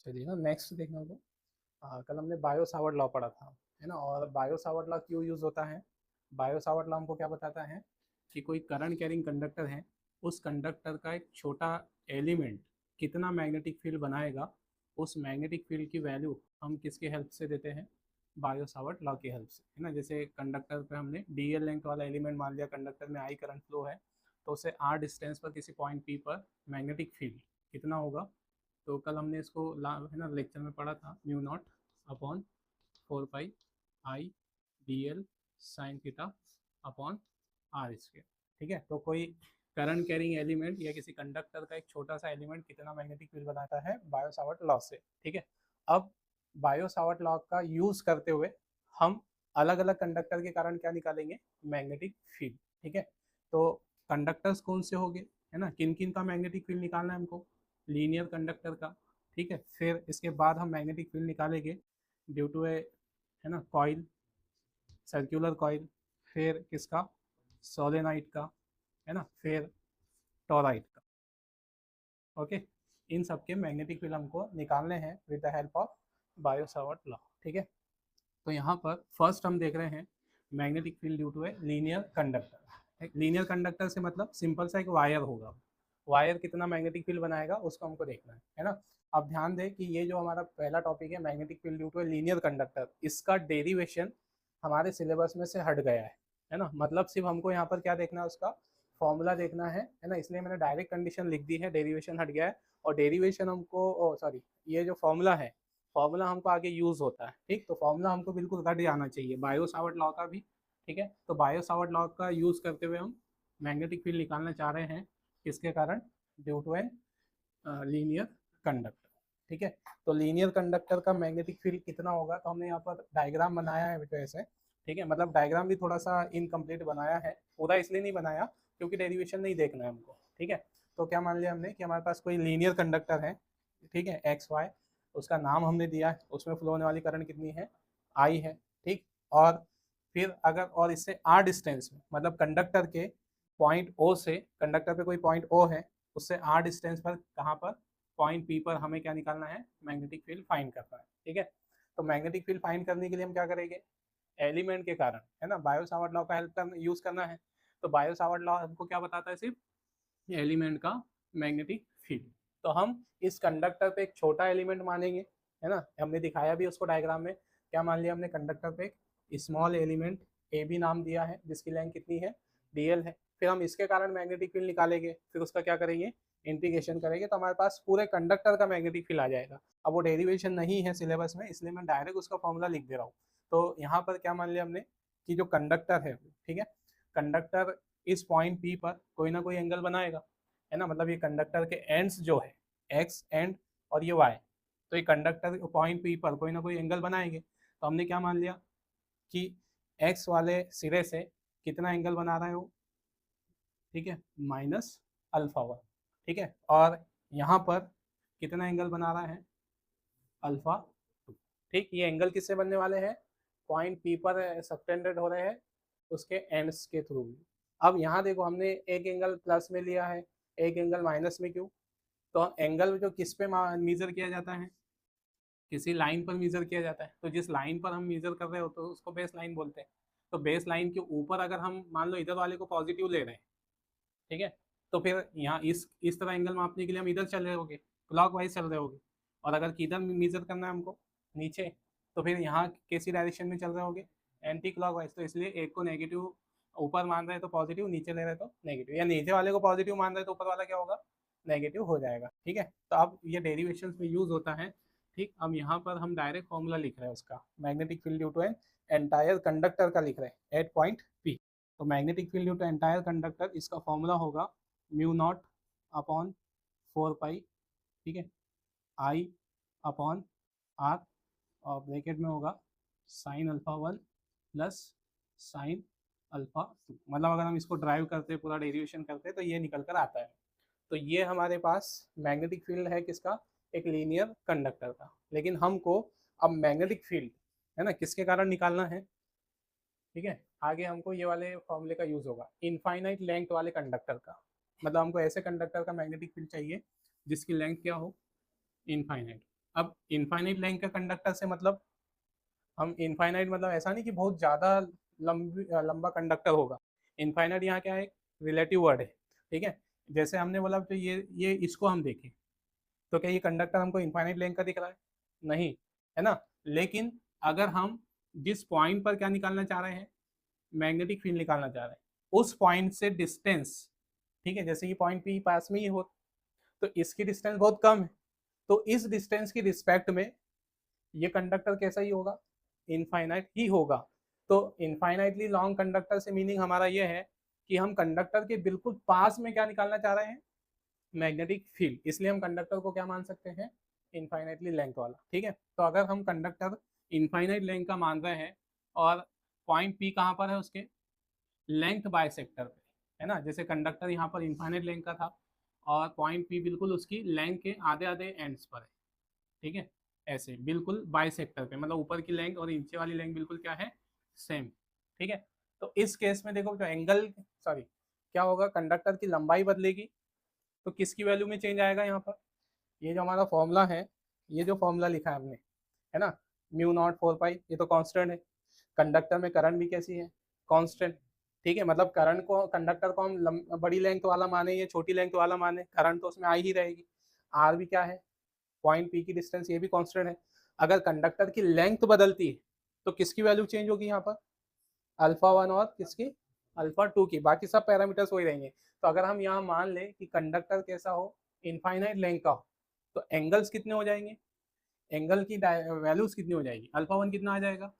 चलिए ना नेक्स्ट देखना होगा। कल हमने बायो सावर्ट लॉ पढ़ा था, है ना। और बायो सावर्ट लॉ क्यों यूज होता है? बायो सावर्ट लॉ हमको क्या बताता है कि कोई करंट कैरिंग कंडक्टर है, उस कंडक्टर का एक छोटा एलिमेंट कितना मैग्नेटिक फील्ड बनाएगा, उस मैग्नेटिक फील्ड की वैल्यू हम किसके हेल्प से देते हैं? बायो सावर्ट लॉ की हेल्प से, है ना। जैसे कंडक्टर पे हमने डी एल लेंथ वाला एलिमेंट मान लिया, कंडक्टर में आई करंट फ्लो है, तो उसे आर डिस्टेंस पर किसी पॉइंट पी पर मैग्नेटिक फील्ड कितना होगा। तो कल हमने इसको है ना लेक्चर में पढ़ा था, mu naught upon 4 pi I D L sine theta upon R square. ठीक है, तो कोई करंट कैरिंग एलिमेंट या किसी कंडक्टर का एक छोटा सा एलिमेंट कितना मैग्नेटिक फील्ड बनाता है बायो सावर्ट लॉ से। ठीक है, अब बायो सावर्ट लॉ का यूज करते हुए हम अलग अलग कंडक्टर के कारण क्या निकालेंगे? Magnetic field. ठीक है, तो कंडक्टर्स कौन से हो गए, है ना, किन किन का मैग्नेटिक फील्ड निकालना है हमको? लीनियर कंडक्टर का। ठीक है, फिर इसके बाद हम मैग्नेटिक फील्ड निकालेंगे ड्यू टू ए, है ना, कॉइल, सर्कुलर कॉइल। फिर किसका? सोलेनाइड का, है ना, फिर टोराइड का। ओके, इन सब के मैग्नेटिक फील्ड हमको निकालने हैं with the help of bio Savart law. ठीक है, तो यहाँ पर फर्स्ट हम देख रहे हैं magnetic field due to a linear conductor. Linear conductor से मतलब सिंपल सा एक वायर होगा, वायर कितना मैग्नेटिक फील्ड बनाएगा उसको हमको देखना है ना। अब ध्यान दें कि ये जो हमारा पहला टॉपिक है magnetic field due to a linear conductor, इसका डेरिवेशन हमारे सिलेबस में से हट गया है ना। मतलब सिर्फ हमको यहाँ पर क्या देखना है, उसका फॉर्मूला देखना है ना। इसलिए मैंने डायरेक्ट कंडीशन लिख दी है, डेरिवेशन हट गया है। और डेरिवेशन हमको सॉरी, ये जो फॉर्मूला है, फॉर्मूला हमको आगे यूज होता है। ठीक, तो फॉर्मूला हमको बिल्कुल रट जाना चाहिए बायो सावर्ट लॉ का भी। ठीक है, तो बायो सावर्ट लॉ का यूज करते हुए हम मैग्नेटिक फील्ड निकालना चाह रहे हैं, किसके कारण? Due to an linear conductor. ठीक है, तो लीनियर कंडक्टर का मैग्नेटिक फील्ड कितना होगा, तो हमने यहाँ पर डायग्राम बनाया है वैसे। ठीक है, मतलब डायग्राम भी थोड़ा सा इनकम्प्लीट बनाया है, पूरा इसलिए नहीं बनाया क्योंकि डेरिवेशन नहीं देखना है हमको। ठीक है, तो क्या मान लिया हमने कि हमारे पास कोई लीनियर कंडक्टर है, ठीक है, एक्स वाई, उसका नाम हमने दिया है, उसमें फ्लो होने वाली करंट कितनी है? आई है। ठीक, और फिर अगर और इससे आर डिस्टेंस में, मतलब कंडक्टर के पॉइंट ओ से, कंडक्टर पे कोई पॉइंट ओ है, उससे आर डिस्टेंस पर कहाँ पर? पॉइंट पी पर हमें क्या निकालना है? मैग्नेटिक फील्ड फाइंड करना है। ठीक है, तो मैग्नेटिक फील्ड फाइंड करने के लिए हम क्या करेंगे? एलिमेंट के कारण, है ना, बायो सावर्ट लॉ का हेल्प करना यूज करना है। तो बायो सावर्ट लॉ हमको क्या बताता है? सिर्फ एलिमेंट का मैग्नेटिक फील्ड। तो हम इस कंडक्टर पे एक छोटा एलिमेंट मानेंगे, है ना, हमने दिखाया भी उसको डायग्राम में। क्या मान लिया हमने? कंडक्टर पे एक स्मॉल एलिमेंट ए बी नाम दिया है, जिसकी लेंथ कितनी है? डीएल है। फिर हम इसके कारण मैग्नेटिक फील्ड निकालेंगे, फिर उसका क्या करेंगे? इंटीग्रेशन करेंगे, तो हमारे पास पूरे कंडक्टर का मैग्नेटिक फील्ड आ जाएगा। अब वो डेरिवेशन नहीं है सिलेबस में, इसलिए मैं डायरेक्ट उसका फॉर्मूला लिख दे रहा हूँ। तो यहाँ पर क्या मान लिया हमने कि जो कंडक्टर है, ठीक है, कंडक्टर इस पॉइंट पी पर कोई ना कोई एंगल बनाएगा, है ना। मतलब ये कंडक्टर के एंड्स जो है, एक्स एंड और ये वाई, तो ये कंडक्टर पॉइंट पी पर कोई ना कोई एंगल बनाएंगे। तो हमने क्या मान लिया कि एक्स वाले सिरे से कितना एंगल बना रहा है वो? ठीक है, माइनस अल्फा वन। ठीक है, और यहाँ पर कितना एंगल बना रहा है? Alpha two. ठीक, ये एंगल किससे बनने वाले हैं? पॉइंट पी पर सबटेंडेड हो रहे हैं उसके एंड्स के थ्रू। अब यहाँ देखो, हमने एक एंगल प्लस में लिया है, एक एंगल माइनस में, क्यों? तो एंगल जो किस पे मेजर किया जाता है? किसी लाइन पर मेजर किया जाता है। तो जिस लाइन पर हम मेजर कर रहे हो तो उसको बेस लाइन बोलते हैं। तो बेस लाइन के ऊपर अगर हम मान लो इधर वाले को पॉजिटिव ले रहे हैं, ठीक है, तो फिर यहाँ इस तरह एंगल मापने के लिए हम इधर चल रहे होगे, क्लॉक वाइज चल रहे होगे। और अगर किधर मेजर करना है हमको? नीचे, तो फिर यहाँ कैसी डायरेक्शन में चल रहे होगे? Anti clock wise. तो इसलिए एक को नेगेटिव ऊपर मान रहे हैं तो पॉजिटिव, नीचे ले रहे हैं तो नेगेटिव, या नीचे वाले को पॉजिटिव मान रहे हैं तो ऊपर वाला क्या होगा? नेगेटिव हो जाएगा। ठीक है, तो अब ये डेरिवेशन में यूज होता है। ठीक, अब यहाँ पर हम डायरेक्ट फॉर्मूला लिख रहे हैं उसका, magnetic field due to an entire conductor का लिख रहे हैं एट पॉइंट पी। तो magnetic field due to entire conductor, इसका फॉर्मूला होगा म्यू नॉट अपॉन 4 पाई, ठीक है, आई अपॉन आर, और ब्रैकेट में होगा sine alpha one plus sine alpha two. मतलब अगर हम इसको ड्राइव करते हैं, पूरा डेरिवेशन करते हैं, तो ये निकल कर आता है। तो ये हमारे पास मैग्नेटिक फील्ड है किसका? एक लीनियर कंडक्टर का। लेकिन हमको अब मैग्नेटिक फील्ड, है ना, किसके कारण निकालना है? ठीक है, आगे हमको ये वाले फॉर्मूले का यूज होगा, इनफाइनाइट लेंथ वाले कंडक्टर का। मतलब हमको ऐसे कंडक्टर का मैग्नेटिक फील्ड चाहिए जिसकी लेंथ क्या हो? इनफाइनाइट। अब इनफाइनाइट लेंथ का कंडक्टर से मतलब हम इनफाइनाइट मतलब ऐसा नहीं कि बहुत ज़्यादा लंबा कंडक्टर होगा। इनफाइनाइट यहाँ क्या है, रिलेटिव वर्ड है, ठीक है। जैसे हमने बोला तो ये इसको हम देखें तो क्या ये कंडक्टर हमको इनफाइनाइट लेंथ का दिख रहा है? नहीं, है ना। लेकिन अगर हम जिस पॉइंट पर क्या निकालना चाह रहे हैं, मैग्नेटिक फील्ड निकालना चाह रहे हैं, उस पॉइंट से डिस्टेंस, ठीक है, जैसे ये पॉइंट पी पास में ही हो तो इसकी डिस्टेंस बहुत कम है, तो इस डिस्टेंस की रिस्पेक्ट में ये कंडक्टर कैसा ही होगा, इनफाइनाइट ही होगा। तो इनफाइनाइटली लॉन्ग कंडक्टर से मीनिंग हमारा ये है कि हम कंडक्टर के बिल्कुल पास में क्या निकालना चाह रहे हैं, मैग्नेटिक फील्ड, इसलिए हम कंडक्टर को क्या मान सकते हैं, इनफाइनाइटली लेंथ वाला, ठीक है। तो अगर हम कंडक्टर इनफाइनाइट लेंथ का मान रहे हैं और पॉइंट पी कहाँ पर है उसके लेंथ बाय सेक्टर पे, है ना, जैसे कंडक्टर यहाँ पर इनफाइनाइट लेंथ का था और पॉइंट पी बिल्कुल उसकी लेंथ के आधे आधे एंड्स पर है, ठीक है, ऐसे बिल्कुल बाई सेक्टर पे, मतलब ऊपर की लेंथ और नीचे वाली लेंथ बिल्कुल क्या है, सेम, ठीक है। तो इस केस में देखो जो एंगल, सॉरी, क्या होगा, कंडक्टर की लंबाई बदलेगी तो किसकी वैल्यू में चेंज आएगा यहाँ पर, ये जो हमारा फॉर्मूला है, ये जो फॉर्मूला लिखा है हमने, है ना, म्यू नॉट 4 पाई, ये तो कांस्टेंट है। कंडक्टर में करंट भी कैसी है, कांस्टेंट, ठीक है। मतलब करंट को, कंडक्टर को हम बड़ी लेंथ वाला माने या छोटी लेंथ वाला माने, करंट तो उसमें आ ही रहेगी। आर भी क्या है, पॉइंट पी की डिस्टेंस, ये भी कांस्टेंट है। अगर कंडक्टर की लेंथ बदलती है तो किसकी वैल्यू चेंज होगी यहाँ पर, अल्फा वन और किसकी, अल्फा टू की, बाकी सब पैरामीटर्स वही रहेंगे। तो अगर हम यहाँ मान लें कि कंडक्टर कैसा हो, इनफाइनाइट लेंथ का हो, तो एंगल्स कितने हो जाएंगे, एंगल की वैल्यूज कितनी हो जाएगी, अल्फा वन कितना आ जाएगा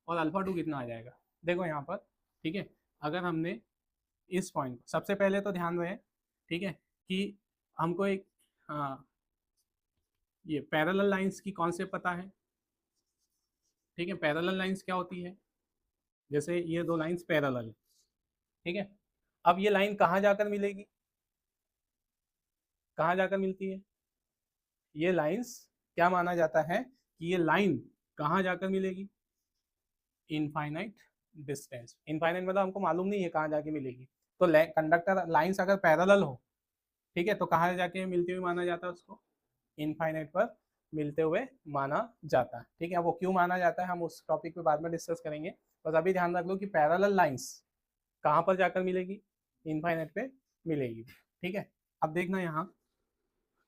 और अल्फा टू कितना आ जाएगा। देखो यहाँ पर, ठीक है, अगर हमने इस पॉइंट, सबसे पहले तो ध्यान रहे, ठीक है, कि हमको एक, हाँ, ये पैरेलल लाइंस की कॉन्सेप्ट पता है, ठीक है। पैरेलल लाइंस क्या होती है, जैसे ये दो लाइंस पैरेलल, ठीक है। अब ये लाइन कहाँ जाकर मिलेगी, कहाँ जाकर मिलती है, ये लाइंस क्या माना जाता है कि ये लाइन कहाँ जाकर मिलेगी, इनफाइनाइट डिस्टेंस, इनफाइनाइट मतलब हमको मालूम नहीं है कहाँ जाके मिलेगी। तो कंडक्टर लाइंस अगर पैरेलल हो, ठीक है, तो कहाँ जाके मिलती हुई माना जाता है उसको, इनफाइनाइट पर मिलते हुए माना जाता है, ठीक है। वो क्यों माना जाता है हम उस टॉपिक पे बाद में डिस्कस करेंगे, बस अभी ध्यान रख लो कि पैरेलल लाइंस कहाँ पर जाकर मिलेगी, इनफाइनाइट पे मिलेगी, ठीक है। अब देखना यहाँ,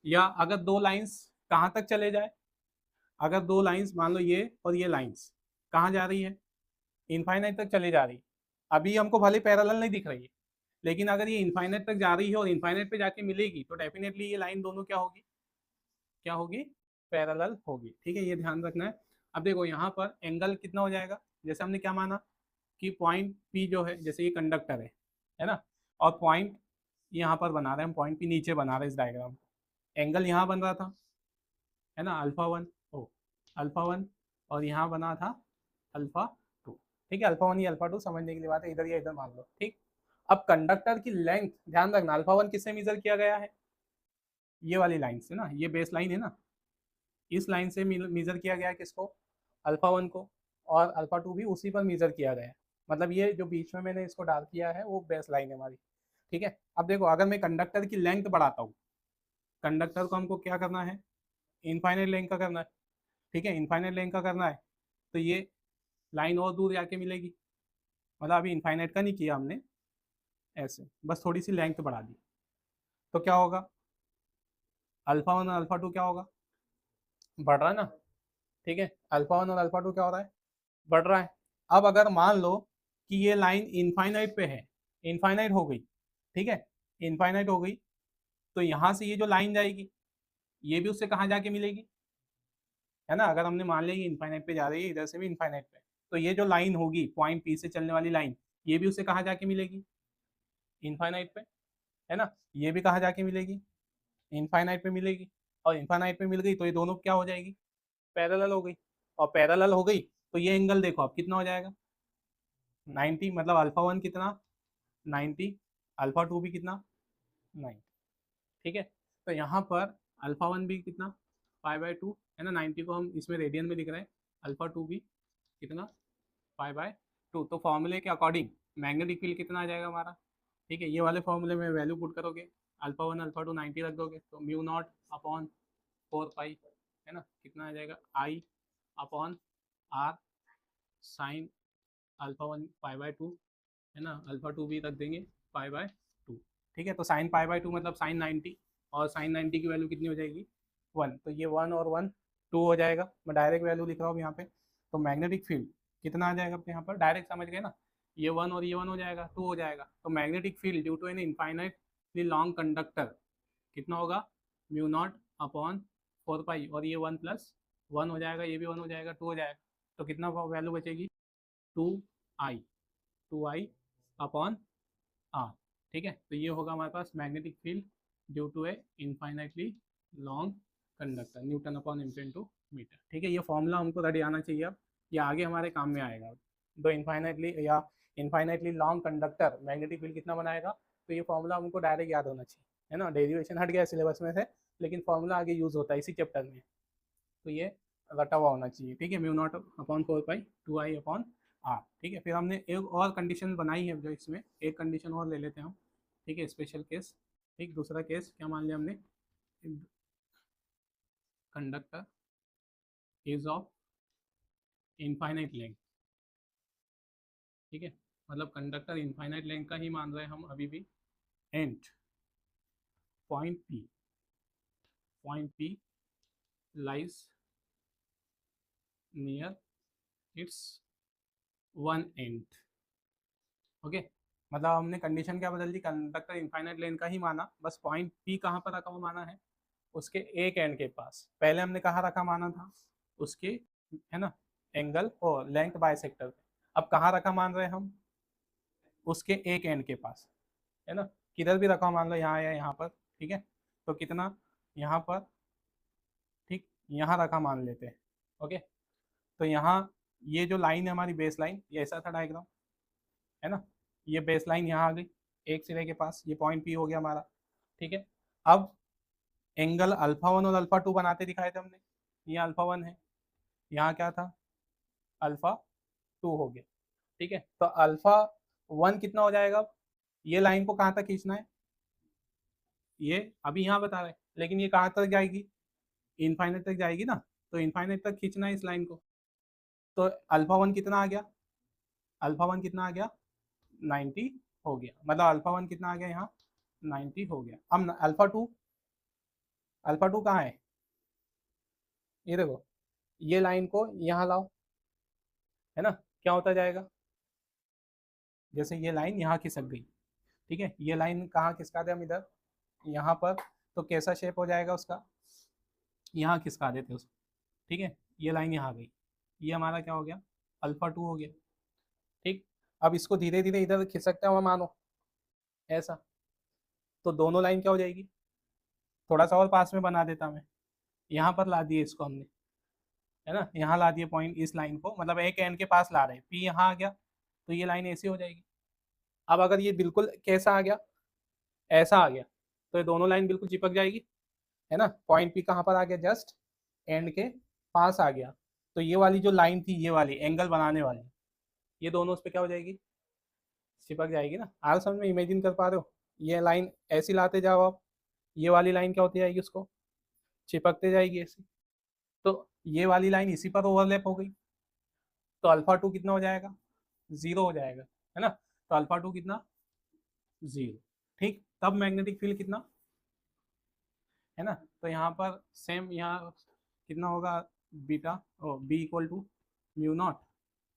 या अगर दो लाइंस कहाँ तक चले जाए, अगर दो लाइंस मान लो ये और ये लाइंस कहाँ जा रही है, इनफाइनाइट तक चली जा रही है। अभी हमको भले पैरेलल नहीं दिख रही है, लेकिन अगर ये इनफाइनाइट तक जा रही है और इनफाइनाइट पे जाके मिलेगी तो डेफिनेटली ये लाइन दोनों क्या होगी, क्या होगी, पैरेलल होगी, ठीक है, ये ध्यान रखना है। अब देखो यहाँ पर एंगल कितना हो जाएगा, जैसे हमने क्या माना कि पॉइंट पी जो है, जैसे ये कंडक्टर है ना, और पॉइंट यहाँ पर बना रहे हैं हम, पॉइंट पी नीचे बना रहे हैं इस डायग्राम, एंगल यहाँ बन रहा था, है ना, अल्फा वन, ओ अल्फा वन, और यहाँ बना था अल्फा टू, ठीक है। अल्फा वन या अल्फा टू समझने के लिए बात है, इधर या इधर मान लो, ठीक। अब कंडक्टर की लेंथ ध्यान रखना, अल्फा वन किससे मेजर किया गया है, ये वाली लाइन से ना, ये बेस लाइन है ना, इस लाइन से मेजर किया गया है किसको, अल्फा वन को, और अल्फा टू भी उसी पर मेजर किया गया है। मतलब ये जो बीच में मैंने इसको डाल किया है वो बेस लाइन है हमारी, ठीक है। अब देखो अगर मैं कंडक्टर की लेंथ बढ़ाता हूँ, कंडक्टर को हमको क्या करना है, इनफाइनाइट लेंथ का करना है, ठीक है, इनफाइनाइट लेंथ का करना है, तो ये लाइन और दूर जाके मिलेगी, मतलब अभी इनफाइनाइट का नहीं किया हमने, ऐसे बस थोड़ी सी लेंथ बढ़ा दी, तो क्या होगा, अल्फा वन और अल्फा टू क्या होगा, बढ़ रहा है ना, ठीक है, अल्फा वन और अल्फा टू क्या हो रहा है, बढ़ रहा है। अब अगर मान लो कि ये लाइन इनफाइनाइट पे है, इनफाइनाइट हो गई, ठीक है, इनफाइनाइट हो गई, तो यहाँ से ये जो लाइन जाएगी ये भी उससे कहाँ जाके मिलेगी, है ना, अगर हमने मान लिया कि इनफाइनाइट पे जा रही है, इधर से भी इनफाइनाइट पे, तो ये जो लाइन होगी पॉइंट पी से चलने वाली लाइन, ये भी उससे कहाँ जाके मिलेगी, इनफाइनाइट पे, है ना, ये भी कहाँ जाके मिलेगी, इनफाइनाइट पे मिलेगी, और इनफाइनाइट पे मिल गई तो ये दोनों क्या हो जाएगी, पैरेलल हो गई, और पैरेलल हो गई तो ये एंगल देखो अब कितना हो जाएगा, 90, मतलब अल्फा वन कितना, 90, अल्फा टू भी कितना, 90, ठीक है। तो यहाँ पर अल्फा वन भी कितना, 5/2, है ना, 90 को हम इसमें रेडियन में लिख रहे हैं, अल्फा टू भी कितना, 5/2, तो फॉर्मूले के अकॉर्डिंग मैग्नेटिक फील्ड कितना आ जाएगा हमारा, ठीक है, ये वाले फॉर्मूले में वैल्यू पुट करोगे, अल्फा वन अल्फा टू 90 रख दोगे तो म्यू नॉट अपॉन 4 पाई है ना, कितना आ जाएगा I upon R sine alpha 1 pi by 2, है ना, अल्फा 2 भी रख देंगे पाई बाय 2। ठीक है, तो साइन पाई बाय 2 मतलब साइन 90, और साइन 90 की वैल्यू कितनी हो जाएगी 1, तो ये 1 और 1 2 हो जाएगा। मैं डायरेक्ट वैल्यू लिख रहा हूँ यहाँ पे, तो मैग्नेटिक फील्ड कितना आ जाएगा अपने यहाँ पर, डायरेक्ट समझ गए ना, ये 1 और ये 1 हो जाएगा, 2 हो जाएगा। तो magnetic field due to an infinitely long conductor कितना होगा, म्यू नॉट अपॉन 4 पाई, और ये 1 प्लस 1 हो जाएगा, ये भी 1 हो जाएगा, 2 हो जाएगा, तो कितना वैल्यू बचेगी 2i, 2i अपॉन आर। ठीक है, तो ये होगा हमारे पास magnetic field due to a infinitely long conductor, newton upon ampere to metre. ठीक है, ये फॉर्मूला हमको रेडी आना चाहिए अब, ये आगे हमारे काम में आएगा। दो इनफाइनाइटली या infinitely long conductor magnetic field कितना बनाएगा, तो ये फॉर्मूला हमको डायरेक्ट याद होना चाहिए, है ना। डेरिवेशन हट गया सिलेबस में से, लेकिन फॉर्मूला आगे यूज होता है इसी चैप्टर में, तो ये रटा हुआ होना चाहिए। ठीक है, mu naught upon 4 pi 2i upon R. ठीक है, फिर हमने एक और कंडीशन बनाई है, जो इसमें एक कंडीशन और ले लेते हैं हम। ठीक है, स्पेशल केस। ठीक, दूसरा केस क्या मान लिया हमने, conductor is of infinite length. ठीक है, मतलब कंडक्टर इनफाइनाइट लेंथ का ही मान रहे हैं हम अभी भी, and point P lies near it's one and. Okay, मतलब हमने कंडीशन क्या बदल दी, कंडक्टर इनफाइनाइट लेंथ का ही माना, बस पॉइंट पी कहाँ पर रखा हुआ माना है, उसके एक एंड के पास। पहले हमने कहाँ रखा माना था, उसके, है ना, एंगल और लेंथ बाइसेक्टर पे। अब कहाँ रखा मान रहे हैं हम, उसके एक एंड के पास, है ना, किधर भी रखा मान लो, यहाँ या यहाँ पर। ठीक है, तो कितना यहाँ पर, ठीक, यहाँ रखा मान लेते हैं। ओके, तो यहाँ ये जो लाइन है हमारी बेस लाइन, ये ऐसा था डायग्राम, है ना, ये बेस लाइन यहाँ आ गई एक सिरे के पास, ये पॉइंट पी हो गया हमारा। ठीक है, अब एंगल अल्फा 1 और अल्फा 2 बनाते दिखाए थे हमने, ये अल्फा 1 है, यहाँ क्या था अल्फा 2 हो गया। ठीक है, तो अल्फा 1 कितना हो जाएगा, ये लाइन को कहाँ तक खींचना है, ये अभी यहाँ बता रहे हैं, लेकिन ये कहाँ तक जाएगी, इनफाइनाइट तक जाएगी ना, तो इनफाइनाइट तक खींचना है इस लाइन को। तो अल्फा 1 कितना आ गया, अल्फा 1 कितना आ गया 90 हो गया, मतलब अल्फा 1 कितना आ गया यहाँ 90 हो गया। अब अल्फा 2, अल्फा 2 कहाँ है, ये देखो, ये लाइन को यहाँ लाओ, है ना, क्या होता जाएगा, जैसे ये लाइन यहाँ खिसक गई। ठीक है, ये लाइन कहाँ खिसका दे हम इधर, यहाँ पर, तो कैसा शेप हो जाएगा उसका, यहाँ खिसका देते उसको। ठीक है, ये लाइन यहाँ गई, ये हमारा क्या हो गया अल्फा 2 हो गया। ठीक, अब इसको धीरे धीरे इधर खिसकता हुआ मानो ऐसा, तो दोनों लाइन क्या हो जाएगी, थोड़ा सा और पास में बना देता मैं, यहाँ पर ला दिए इसको हमने, है ना, यहाँ ला दिए पॉइंट, इस लाइन को, मतलब एक एंड के पास ला रहे हैं, पी यहाँ आ गया, तो ये लाइन ऐसी हो जाएगी। अब अगर ये बिल्कुल कैसा आ गया, ऐसा आ गया, तो ये दोनों लाइन बिल्कुल चिपक जाएगी, है ना, पॉइंट पी कहाँ पर आ गया, जस्ट एंड के पास आ गया, तो ये वाली जो लाइन थी, ये वाली एंगल बनाने वाली, ये दोनों उस पर क्या हो जाएगी, चिपक जाएगी ना। आप समझ में इमेजिन कर पा रहे हो, ये लाइन ऐसी लाते जाओ आप, ये वाली लाइन क्या होती जाएगी, उसको चिपकते जाएगी ऐसी, तो ये वाली लाइन इसी पर ओवरलैप हो गई, तो अल्फा 2 कितना हो जाएगा 0 हो जाएगा, है ना, तो अल्फा 2 कितना 0। ठीक, तब मैग्नेटिक फील्ड कितना, है ना, तो यहाँ पर सेम, यहाँ कितना होगा beta, O B equal to mu naught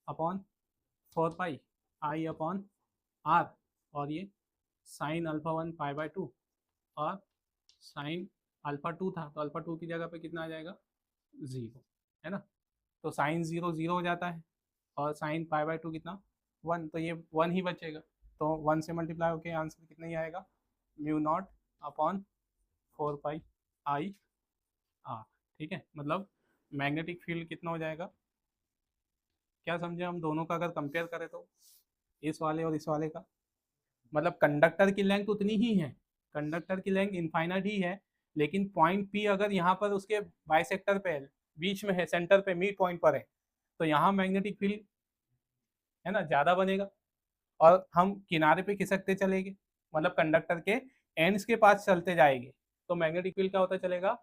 upon 4 pi I upon R, और ये साइन अल्फा 1 पाई बाय 2, और साइन अल्फा 2 था, तो अल्फा 2 की जगह पे कितना आ जाएगा 0, है ना, तो साइन 0 0 हो जाता है, और साइन पाई बाय 2 कितना 1, तो ये 1 ही बचेगा, तो 1 से मल्टीप्लाई होकर आंसर कितना ही आएगा mu naught upon 4 pi I R. ठीक है, मतलब मैग्नेटिक फील्ड कितना हो जाएगा, क्या समझे हम दोनों का अगर कंपेयर करें तो, इस वाले और इस वाले का, मतलब कंडक्टर की लेंथ उतनी ही है, कंडक्टर की लेंथ इनफाइनाइट ही है, लेकिन पॉइंट पी अगर यहाँ पर उसके बाइसेक्टर पे बीच में है, सेंटर पे मिड पॉइंट पर है, तो यहाँ मैग्नेटिक फील्ड, है ना, ज़्यादा बनेगा, और हम किनारे पे खिसकते चलेंगे, मतलब कंडक्टर के एंड्स के पास चलते जाएंगे, तो मैग्नेटिक फील्ड क्या होता चलेगा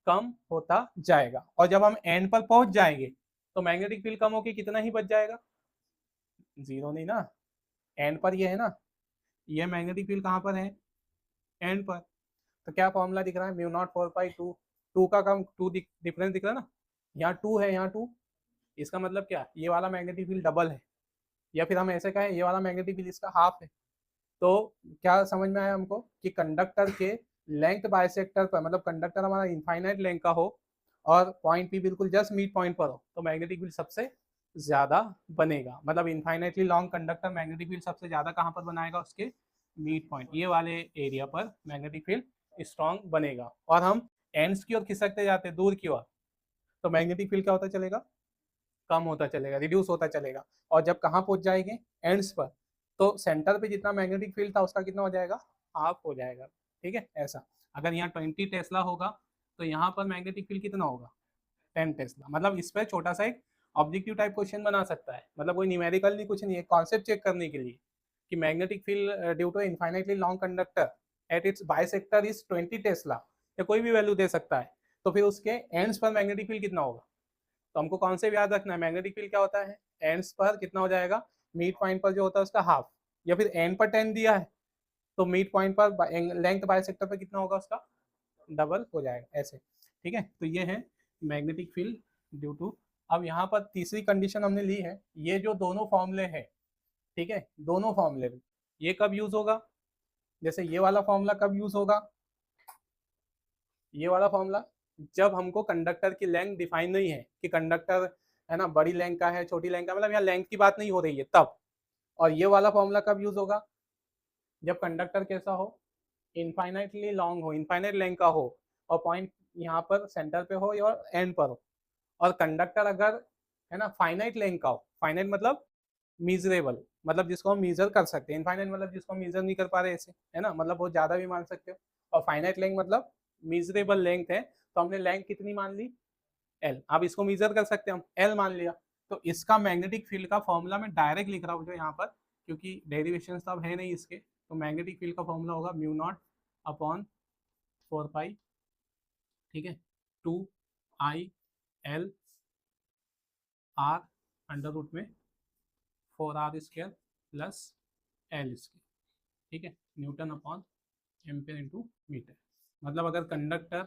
कम होता जाएगा, और जब हम एंड पर पहुंच जाएंगे तो मैग्नेटिक फील्ड कम होकर कितना ही बच जाएगा, जीरो नहीं ना, एंड पर ये है ना, ये मैग्नेटिक फील्ड कहाँ पर है, एंड पर। तो क्या फॉर्मूला दिख रहा है, म्यू नॉट 4 पाई 2, टू का कम, टू डिफरेंस दिख रहा है ना, यहाँ टू है यहाँ टू, इसका मतलब क्या, ये वाला मैग्नेटिक फील्ड डबल है, या फिर हम ऐसे कहें ये वाला मैग्नेटिक फील्ड इसका हाफ है। तो क्या समझ में आया हमको कि कंडक्टर के लेंथ बाइसेक्टर पर, मतलब कंडक्टर हमारा इनफाइनाइट लेंथ का हो और पॉइंट पी बिल्कुल जस्ट मिड पॉइंट पर हो, तो मैग्नेटिक फील्ड सबसे ज्यादा बनेगा, मतलब infinitely long conductor magnetic field सबसे ज्यादा कहाँ पर बनाएगा, उसके मिड पॉइंट, ये वाले एरिया पर मैग्नेटिक फील्ड स्ट्रॉन्ग बनेगा। और हम एंड्स की ओर खिसकते जाते हैं, दूर की ओर, तो मैग्नेटिक फील्ड क्या होता चलेगा, कम होता चलेगा, रिड्यूस होता चलेगा। और जब कहाँ पहुंच जाएंगे, एंड्स पर, तो सेंटर पे जितना मैग्नेटिक फील्ड था उसका कितना हो जाएगा, हाफ हो जाएगा। ठीक है, ऐसा अगर यहाँ 20 टेस्ला होगा तो यहाँ पर मैग्नेटिक फील्ड कितना होगा, 10 टेस्ला। मतलब इस पर छोटा सा एक ऑब्जेक्टिव टाइप क्वेश्चन बना सकता है, मतलब कोई न्यूमेरिकल नहीं, कुछ नहीं है, कॉन्सेप्ट चेक करने के लिए कि magnetic field due to infinitely long conductor at its bisector is 20 tesla, या कोई भी वैल्यू दे सकता है, तो फिर उसके एंड्स पर मैग्नेटिक फील्ड कितना होगा। तो हमको कौन से याद रखना है, मैग्नेटिक फील्ड क्या होता है, एंड्स पर कितना हो जाएगा, मिड पॉइंट पर जो होता है उसका हाफ, या फिर एंड पर 10 दिया है तो मिड पॉइंट पर लेंथ बाइसेक्टर पर कितना होगा, उसका डबल हो जाएगा, ऐसे। ठीक है, तो ये है मैग्नेटिक फील्ड ड्यू टू। अब यहाँ पर तीसरी कंडीशन हमने ली है, ये जो दोनों फॉर्मूले हैं, ठीक है, दोनों फॉर्मूले ये कब यूज होगा, जैसे ये वाला फॉर्मूला कब यूज होगा, ये वाला फॉर्मूला जब हमको कंडक्टर की लेंथ डिफाइन नहीं है कि कंडक्टर है ना बड़ी लेंथ का है छोटी लेंथ का, मतलब यहाँ लेंथ की बात नहीं हो रही है तब। और ये वाला फॉर्मूला कब यूज होगा, जब कंडक्टर कैसा हो, इनफाइनाइटली लॉन्ग हो, इनफाइनाइट लेंथ का हो, और पॉइंट यहाँ पर सेंटर पे हो या एंड पर हो, और कंडक्टर अगर है ना फाइनाइट लेंथ का हो, फाइनाइट मतलब मीजरेबल, मतलब जिसको हम मीजर कर सकते हैं, इनफाइनाइट मतलब जिसको हम मीजर नहीं कर पा रहे ऐसे, है ना, मतलब बहुत ज्यादा भी मान सकते हो, और फाइनाइट लेंथ मतलब मीजरेबल लेंथ है, तो हमने लेंथ कितनी मान ली, एल, अब इसको मीजर कर सकते हैं हम, एल मान लिया। तो इसका मैग्नेटिक फील्ड का फॉर्मूला मैं डायरेक्ट लिख रहा हूँ जो यहाँ पर, क्योंकि डेरिवेशन तो अब है नहीं इसके, तो मैग्नेटिक फील्ड का फॉर्मूला होगा म्यू नॉट अपॉन 4 पाई, ठीक है, 2 I L R under root में 4R² प्लस L स्क्वायर, ठीक है, newton upon ampere into metre. मतलब अगर कंडक्टर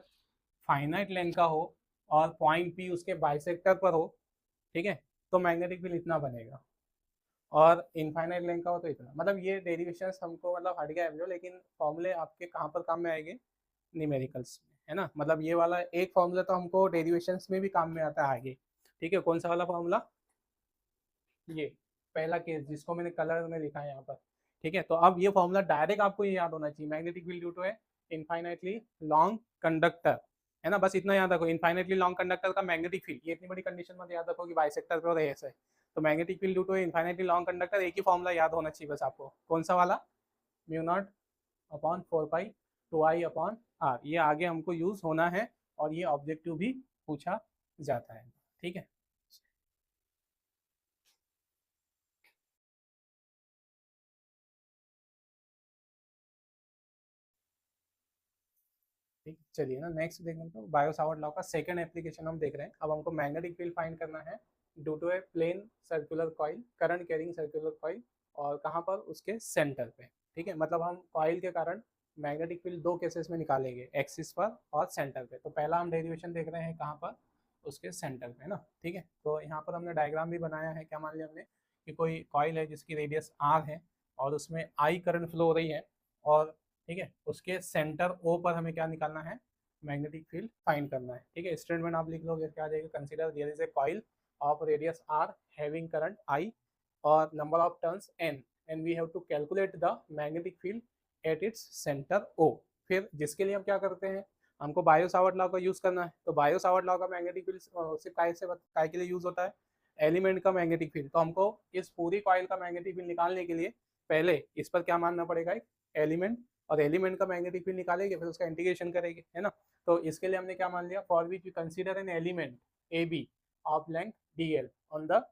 फाइनाइट लेंथ का हो और पॉइंट पी उसके बाइसेक्टर पर हो, ठीक है, तो मैग्नेटिक फील्ड इतना बनेगा, और इनफाइनाइट लेंथ का हो तो इतना। मतलब ये डेरिवेशंस हमको मतलब हट गया है, लेकिन फॉर्मूले आपके कहाँ पर काम में आएंगे, न्यूमेरिकल्स में, है ना। मतलब ये वाला एक फॉर्मूला तो हमको डेरिवेशंस में भी काम में आता है आगे। ठीक है, कौन सा वाला फॉर्मूला, ये पहला केस जिसको मैंने कलर में लिखा है यहाँ पर। ठीक है, तो अब ये फॉर्मूला डायरेक्ट आपको ये याद होना चाहिए, मैग्नेटिक फील्ड ड्यू टू है इनफाइनाइटली लॉन्ग कंडक्टर, है ना, बस इतना याद रखो, इनफाइनाइटली लॉन्ग कंडक्टर का मैग्नेटिक फील्ड, ये इतनी बड़ी कंडीशन मत याद रखो कि बाइसेक्टर पे और ऐसे। तो magnetic field due to infinitely long conductor, एक ही फॉर्मूला याद होना चाहिए बस आपको, कौन सा वाला, mu naught upon 4 pi 2I upon R, ये आगे हमको यूज होना है, और ये ऑब्जेक्टिव भी पूछा जाता है। ठीक है, ठीक, चलिए ना नेक्स्ट देखने तो बायो सावर्ट लॉ का सेकंड एप्लीकेशन हम देख रहे हैं। अब हमको मैग्नेटिक फील्ड फाइंड करना है due to a plane circular coil, current carrying circular coil, और कहाँ पर, उसके सेंटर पे। ठीक है, मतलब हम कॉइल के कारण मैग्नेटिक फील्ड दो केसेस में निकालेंगे, एक्सिस पर और सेंटर पे। तो पहला हम डेरिवेशन देख रहे हैं कहाँ पर, उसके सेंटर पे, है ना। ठीक है, तो यहाँ पर हमने डायग्राम भी बनाया है, क्या मान लिया हमने कि कोई कॉइल है जिसकी रेडियस R है और उसमें I करंट फ्लो हो रही है, और ठीक है उसके सेंटर ओ पर हमें क्या निकालना है, मैग्नेटिक फील्ड फाइंड करना है। ठीक है, स्टेटमेंट आप लिख लोगे, क्या आ जाएगा, consider there is a coil of radius R having current I और number of turns N, and we have to calculate the magnetic field at its centre O. फिर जिसके लिए हम क्या करते हैं, हमको बायो सावर्ट लॉ का यूज करना है। तो बायो सावर्ट लॉ का मैग्नेटिक फील्ड सिर्फ काय के लिए यूज होता है, एलिमेंट का मैग्नेटिक फील्ड। तो हमको इस पूरी कॉइल का मैग्नेटिक फील्ड निकालने के लिए पहले इस पर क्या मानना पड़ेगा, एक एलिमेंट, और एलिमेंट का मैग्नेटिक फील्ड निकालेंगे, फिर उसका इंटीग्रेशन करेंगे, है ना। तो इसके लिए हमने क्या मान लिया, for which we consider an element A B of length D L on the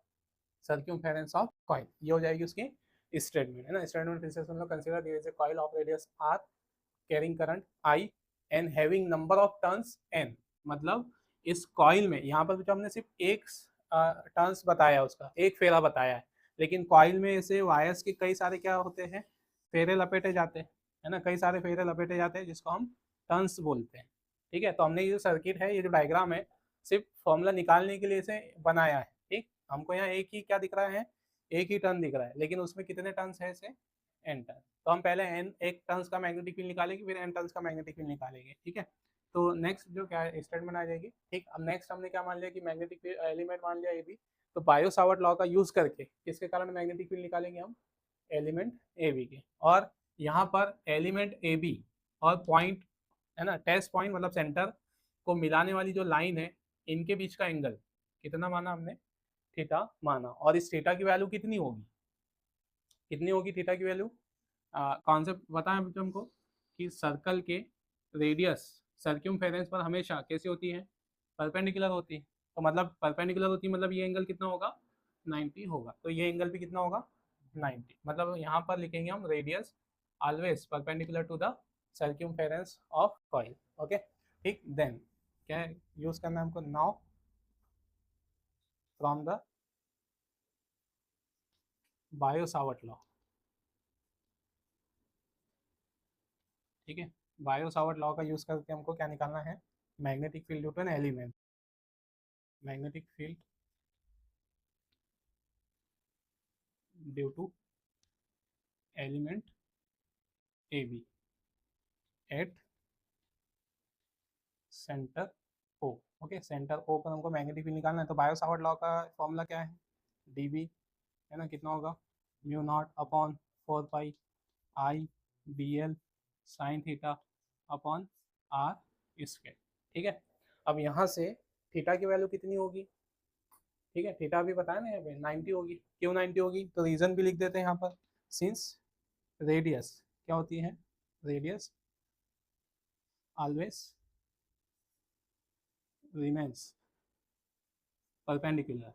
circumference of coil, ये हो जाएगी उसकी स्टेटमेंट, है ना। स्टेटमेंट फिर से सुन लो, consider there is a coil of radius R carrying current I and having number of turns N, मतलब इस कॉइल में, यहाँ पर जो हमने सिर्फ एक टर्न्स बताया, उसका एक फेरा बताया है, लेकिन कॉइल में ऐसे वायर्स के कई सारे क्या होते हैं, फेरे लपेटे जाते हैं, है ना, कई सारे फेरे लपेटे जाते हैं जिसको हम टर्न्स बोलते हैं। ठीक है, तो हमने ये जो सर्किट है, ये जो डायग्राम है, सिर्फ फॉर्मूला निकालने के लिए इसे बनाया है। ठीक, हमको यहाँ एक ही क्या दिख रहा है, एक ही टर्न दिख रहा है, लेकिन उसमें कितने टर्न्स है, इसे एन टर्न। तो हम पहले एन एक टर्न्स का मैग्नेटिक फील्ड निकालेंगे, फिर एन टर्न्स का मैग्नेटिक फील्ड निकालेंगे। ठीक है, तो नेक्स्ट जो क्या है, स्टेटमेंट आ जाएगी। ठीक, अब नेक्स्ट हमने क्या मान लिया कि मैग्नेटिक एलिमेंट मान लिया ए बी, तो बायो सावर्ट लॉ का यूज करके किसके कारण मैग्नेटिक फील्ड निकालेंगे हम, एलिमेंट ए बी के। और यहाँ पर एलिमेंट ए बी और पॉइंट, है ना, टेस्ट पॉइंट मतलब सेंटर को मिलाने वाली जो लाइन है, इनके बीच का एंगल कितना माना हमने, थीटा माना। और इस थीटा की वैल्यू कितनी होगी, कितनी होगी थीटा की वैल्यू, कॉन्सेप्ट बताएं बच्चों हमको कि सर्कल के रेडियस सर्क्यूमफेरेंस पर हमेशा कैसी होती है, परपेंडिकुलर होती है। तो मतलब परपेंडिकुलर होती है, मतलब ये एंगल कितना होगा, 90 होगा। तो ये एंगल भी कितना होगा, 90। मतलब यहाँ पर लिखेंगे हम radius always perpendicular to the circumference of coil. Okay, ठीक। देन क्या यूज करना है हमको, now from the Biot Savart law. ठीक है, बायो सावर्ट लॉ का यूज करके हमको क्या निकालना है, magnetic field due to an element, magnetic field due to element A B at centre O. Okay, centre O पर हमको मैग्नेटिक फील्ड निकालना है। तो बायो सावर्ट लॉ का फॉर्मूला क्या है, डी बी, है ना, कितना होगा, mu naught upon 4 pi I D L sine theta upon R square. ठीक है, अब यहाँ से थीटा की वैल्यू कितनी होगी, ठीक है, थीटा भी बताया ना यहाँ पे 90 होगी। क्यों 90 होगी, तो रीजन भी लिख देते हैं यहाँ पर, सिंस रेडियस क्या होती है, रेडियस ऑलवेज रिमेन्स परपेंडिकुलर।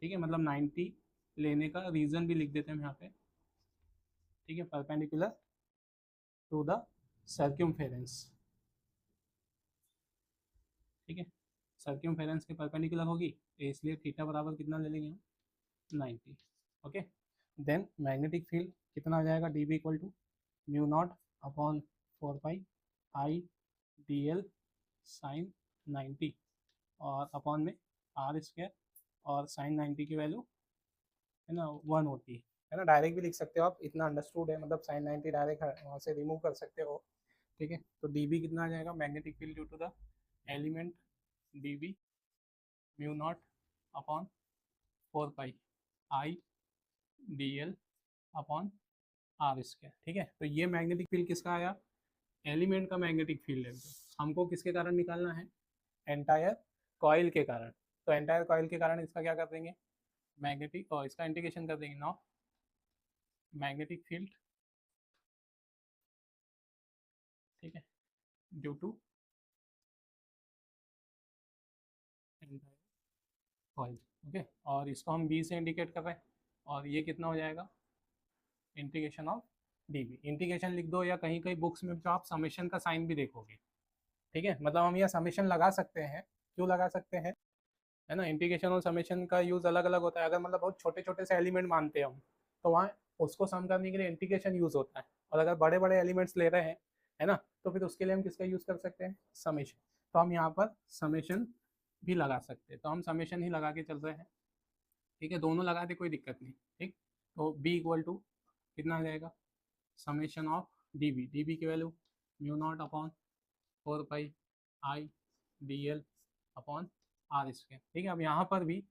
ठीक है, मतलब 90 लेने का रीजन भी लिख देते हैं यहाँ पे। ठीक है, परपेंडिकुलर टू द सर्क्यूमफेरेंस। ठीक है, सर्क्यूमफेरेंस के परपेंडिकुलर होगी, इसलिए थीटा बराबर कितना ले लेंगे हम, 90। ओके, देन मैग्नेटिक फील्ड कितना हो जाएगा, D B equal to mu naught upon 4 pi I D L sine 90 और अपॉन में आर स्क्वायर, और साइन 90 की वैल्यू, है ना, 1 होती है ना। डायरेक्ट भी लिख सकते हो आप, इतना अंडरस्टूड है, मतलब साइन 90 डायरेक्ट वहाँ से रिमूव कर सकते हो। ठीक है, तो डी बी कितना आ जाएगा, magnetic field due to the element D B mu naught upon 4 pi I D L upon R square. ठीक है, तो ये मैग्नेटिक फील्ड किसका आया, एलिमेंट का मैग्नेटिक फील्ड है। हमको किसके कारण निकालना है, एंटायर कॉइल के कारण। तो एंटायर कॉइल के कारण इसका क्या कर देंगे, मैग्नेटिक, और इसका इंटीग्रेशन कर देंगे, नाउ मैग्नेटिक फील्ड, ठीक है, due to entire coil. Okay, और इसको हम बी से इंडिकेट कर रहे हैं, और ये कितना हो जाएगा, integration of D B. Integration लिख दो, या कहीं कहीं बुक्स में जो आप समेशन का साइन भी देखोगे। ठीक है, मतलब हम यहाँ समेशन लगा सकते हैं, क्यों लगा सकते हैं, है ना, इंटीग्रेशन और समेशन का यूज अलग अलग होता है। अगर मतलब बहुत छोटे छोटे से एलिमेंट मानते हैं हम, तो वहाँ उसको सम करने के लिए इंटीग्रेशन यूज होता है। और अगर बड़े बड़े एलिमेंट्स ले रहे हैं, है ना, तो फिर उसके लिए हम किसका यूज कर सकते हैं, समेशन। तो हम यहाँ पर समेशन भी लगा सकते हैं, तो हम समेशन ही लगा के चल रहे हैं। ठीक है, दोनों लगा दे, कोई दिक्कत नहीं। ठीक, तो बी इक्वल टू कितना आ जाएगा, समेशन ऑफ डी बी की value mu naught upon 4 pi I D L upon R square. ठीक है, अब यहाँ पर भी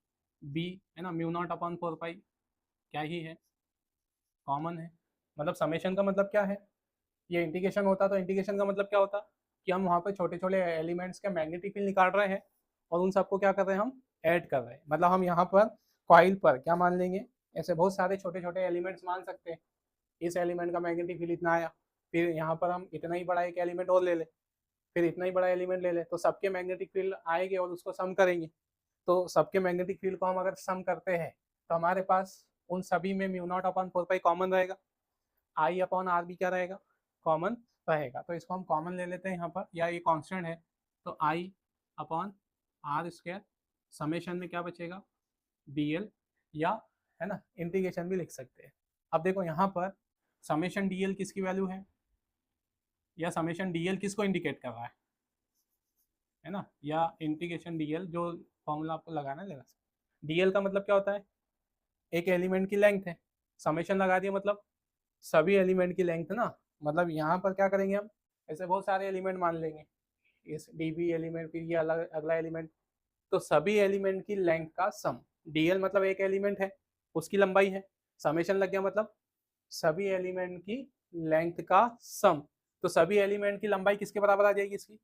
बी, है ना, म्यू नॉट अपॉन 4 पाई क्या ही है, कॉमन है। मतलब समेशन का मतलब क्या है, ये इंटीग्रेशन होता तो इंटीग्रेशन का मतलब क्या होता, कि हम वहाँ पर छोटे छोटे एलिमेंट्स के मैग्नेटिक फील्ड निकाल रहे हैं, और उन सबको क्या कर रहे हैं, हम ऐड कर रहे हैं। मतलब हम यहाँ पर कॉइल पर क्या मान लेंगे, ऐसे बहुत सारे छोटे छोटे एलिमेंट्स मान सकते हैं। इस एलिमेंट का मैग्नेटिक फील्ड इतना आया, फिर यहाँ पर हम इतना ही बड़ा एक एलिमेंट और ले लें, फिर इतना ही बड़ा एलिमेंट ले ले, तो सबके मैग्नेटिक फील्ड आएंगे और उसको सम करेंगे। तो सबके मैग्नेटिक फील्ड को हम अगर सम करते हैं, तो हमारे पास उन सभी में mu naught upon 4 pi common रहेगा, आई अपॉन आर भी क्या रहेगा, कॉमन रहेगा। तो इसको हम कॉमन ले लेते हैं यहाँ पर, या ये कांस्टेंट है, तो आई अपॉन आर स्क्वायर, समेशन में क्या बचेगा dl, या है ना इंटीग्रेशन भी लिख सकते हैं। अब देखो यहाँ पर समेशन dl किसकी वैल्यू है, या समेशन dl किसको इंडिकेट कर रहा है ना, या इंटीग्रेशन dl जो फॉर्मूला आपको लगाना है लगा सकते। dl का मतलब क्या होता है, एक एलिमेंट की लेंथ है, समेशन लगा दिया मतलब सभी एलिमेंट की लेंथ ना, मतलब यहाँ पर क्या करेंगे हम, ऐसे बहुत सारे एलिमेंट मान लेंगे, इस db एलिमेंट फिर ये अलग अगला एलिमेंट, तो सभी एलिमेंट की लेंथ का सम, dl मतलब एक एलिमेंट है उसकी लंबाई है, समेशन लग गया मतलब सभी एलिमेंट की लेंथ का सम, तो सभी एलिमेंट की लंबाई किसके बराबर आ जाएगी, इसकी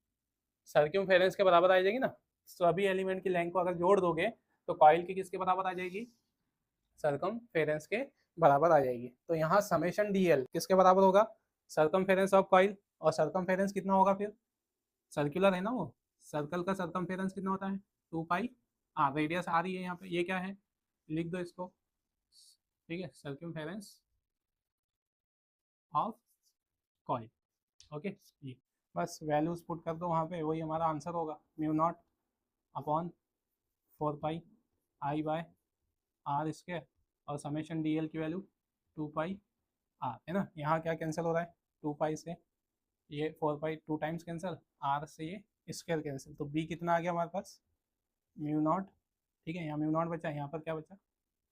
सर्क्यूमफेरेंस के बराबर आ जाएगी ना। सभी एलिमेंट की लेंथ को अगर जोड़ दोगे तो कॉइल की किसके बराबर आ जाएगी, सर्कमफेरेंस के बराबर आ जाएगी। तो यहाँ समेशन dl किसके बराबर होगा, सर्कमफेरेंस ऑफ कॉइल, और सर्कमफेरेंस कितना होगा फिर, सर्कुलर है ना वो, सर्कल का सर्कमफेरेंस कितना होता है 2 पाई, हाँ रेडियस आ रही है यहाँ पे, ये क्या है लिख दो इसको, ठीक है सर्कमफेरेंस ऑफ कॉइल। ओके ये बस वैल्यूज पुट कर दो वहाँ पे, वही हमारा आंसर होगा mu naught upon 4 pi I by R square, और समेशन dl की वैल्यू 2 पाई आर, है ना। यहाँ क्या कैंसिल हो रहा है, 2 पाई से ये 4 पाई 2 टाइम्स कैंसिल, आर से ये स्क्वायर कैंसिल, तो बी कितना आ गया हमारे पास म्यू नॉट, ठीक है यहाँ म्यू नॉट बचा, यहाँ पर क्या बचा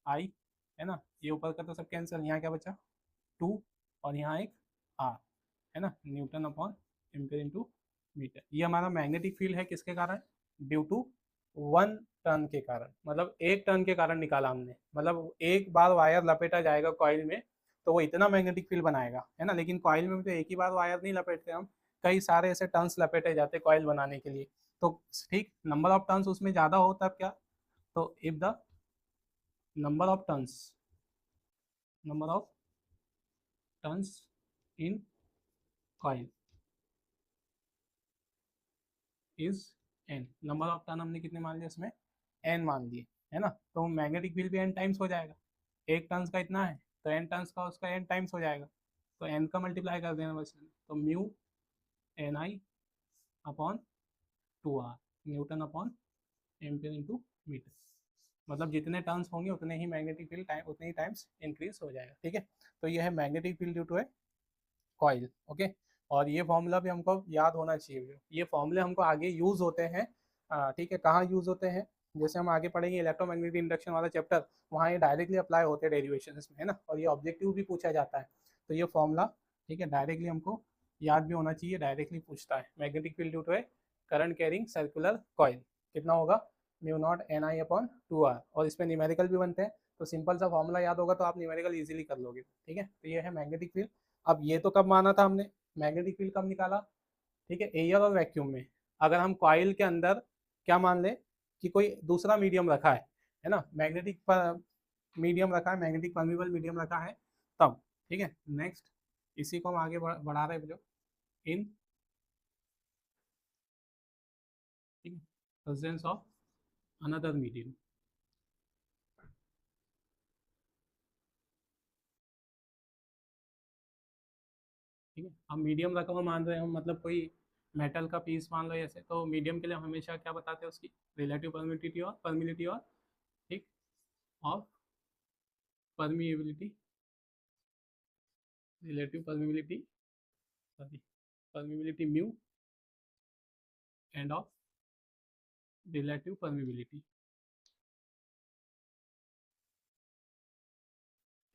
आई, है ना, ये ऊपर का तो सब कैंसिल, यहाँ क्या बचा 2, और यहाँ एक आर, है ना, newton upon ampere into metre. ये हमारा मैग्नेटिक फील्ड है किसके कारण, ड्यू टू 1 टर्न के कारण, मतलब 1 टर्न के कारण निकाला हमने, मतलब एक बार वायर लपेटा जाएगा कॉइल में तो वो इतना मैग्नेटिक फील्ड बनाएगा, है ना, लेकिन कॉइल में तो एक ही बार वायर नहीं लपेटते हम, कई सारे ऐसे टर्न्स लपेटे जाते कॉइल बनाने के लिए, तो ठीक नंबर ऑफ टर्न्स उसमें ज़्यादा होता है क्या, तो if the number of turns, number of turns in coil is an, number of turn हमने कितने मान लिए इसमें एन मान लिए, है ना, तो मैग्नेटिक फील्ड भी एन टाइम्स हो जाएगा, एक टर्न्स का इतना है तो एन टर्न्स का उसका एन टाइम्स हो जाएगा, तो एन का मल्टीप्लाई कर देना बस, तो mu N I upon 2 R newton upon ampere into metre, मतलब जितने टर्न्स होंगे उतने ही मैग्नेटिक फील्ड टाइम उतने ही टाइम्स इंक्रीज हो जाएगा, ठीक है। तो ये है magnetic field due to a coil, okay. और ये फॉर्मूला भी हमको याद होना चाहिए, ये फॉर्मूले हमको आगे यूज होते हैं, ठीक है, कहाँ यूज होते हैं, जैसे हम आगे पढ़ेंगे इलेक्ट्रोमैग्नेटिक इंडक्शन वाला चैप्टर, वहाँ ये डायरेक्टली अप्लाई होते हैं डेरिवेशन में, है ना, और ये ऑब्जेक्टिव भी पूछा जाता है, तो ये फॉर्मूला ठीक है डायरेक्टली हमको याद भी होना चाहिए, डायरेक्टली पूछता है magnetic field due to a current carrying circular coil कितना होगा mu naught N I upon 2 R, और इस पर न्यूमेरिकल भी बनते हैं, तो सिंपल सा फॉर्मूला याद होगा तो आप न्यूमेरिकल इजीली कर लोगे, ठीक है। तो ये है मैग्नेटिक फील्ड। अब ये तो कब माना था हमने, मैग्नेटिक फील्ड कब निकाला, ठीक है, एयर और वैक्यूम में, अगर हम कॉइल के अंदर क्या मान लें कि कोई दूसरा मीडियम रखा है ना, मैग्नेटिक मीडियम रखा है, मैग्नेटिक परमिबल मीडियम रखा है तब, ठीक है। नेक्स्ट इसी को हम आगे बढ़ा रहे हैं जो इन, ठीक है, प्रेजेंस ऑफ अनदर मीडियम, ठीक है। अब मीडियम रकम मान रहे हैं हम, मतलब कोई मेटल का पीस मान लो ऐसे, तो मीडियम के लिए हम हमेशा क्या बताते हैं उसकी रिलेटिव परमिलिटी और ठीक of permeability, relative permeability, sorry permeability mu end of relative permeability,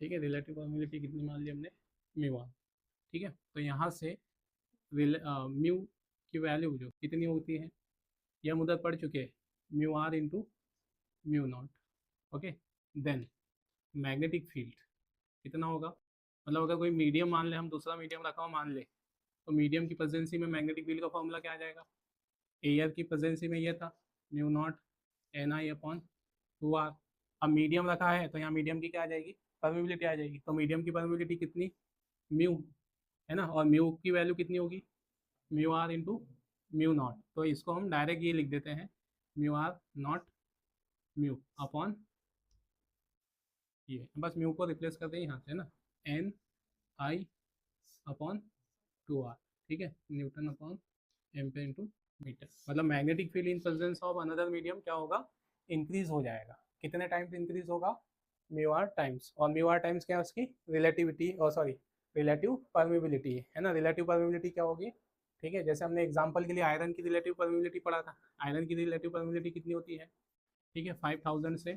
ठीक है, रिलेटिव परमिबिलिटी कितनी मान ली हमने म्यू 1, ठीक है। तो यहाँ से म्यू की वैल्यू जो कितनी होती है ये हम उधर पढ़ चुके हैं, mu R into mu naught, okay. Then magnetic field कितना होगा, मतलब अगर कोई मीडियम मान ले, हम दूसरा मीडियम रखा हो मान ले, तो मीडियम की प्रेजेंसी में मैग्नेटिक फील्ड का फॉर्मूला क्या आ जाएगा, एयर की प्रेजेंसी में ये था mu naught N I upon 2 R, अब मीडियम रखा है तो यहाँ मीडियम की क्या आ जाएगी परमिबिलिटी आ जाएगी, तो मीडियम की परमिबिलिटी कितनी म्यू, है ना, और म्यू की वैल्यू कितनी होगी mu R into mu naught, तो इसको हम डायरेक्ट ये लिख देते हैं mu R naught mu upon ये, बस म्यू को रिप्लेस करते हैं यहाँ से, है ना, एन आई अपॉन 2 आर, ठीक है, newton upon ampere into metre, मतलब magnetic field in presence of another medium क्या होगा, इंक्रीज हो जाएगा। कितने टाइम्स इंक्रीज होगा, म्यू आर टाइम्स। और म्यू आर टाइम्स क्या है उसकी रिलेटिविटी, और सॉरी रिलेटिव परमिबिलिटी है ना। रिलेटिव परमिबिलिटी क्या होगी, ठीक है, जैसे हमने एग्जांपल के लिए आयरन की रिलेटिव परमिबिलिटी पढ़ा था। आयरन की रिलेटिव परमिबिलिटी कितनी होती है, ठीक है, 5000 से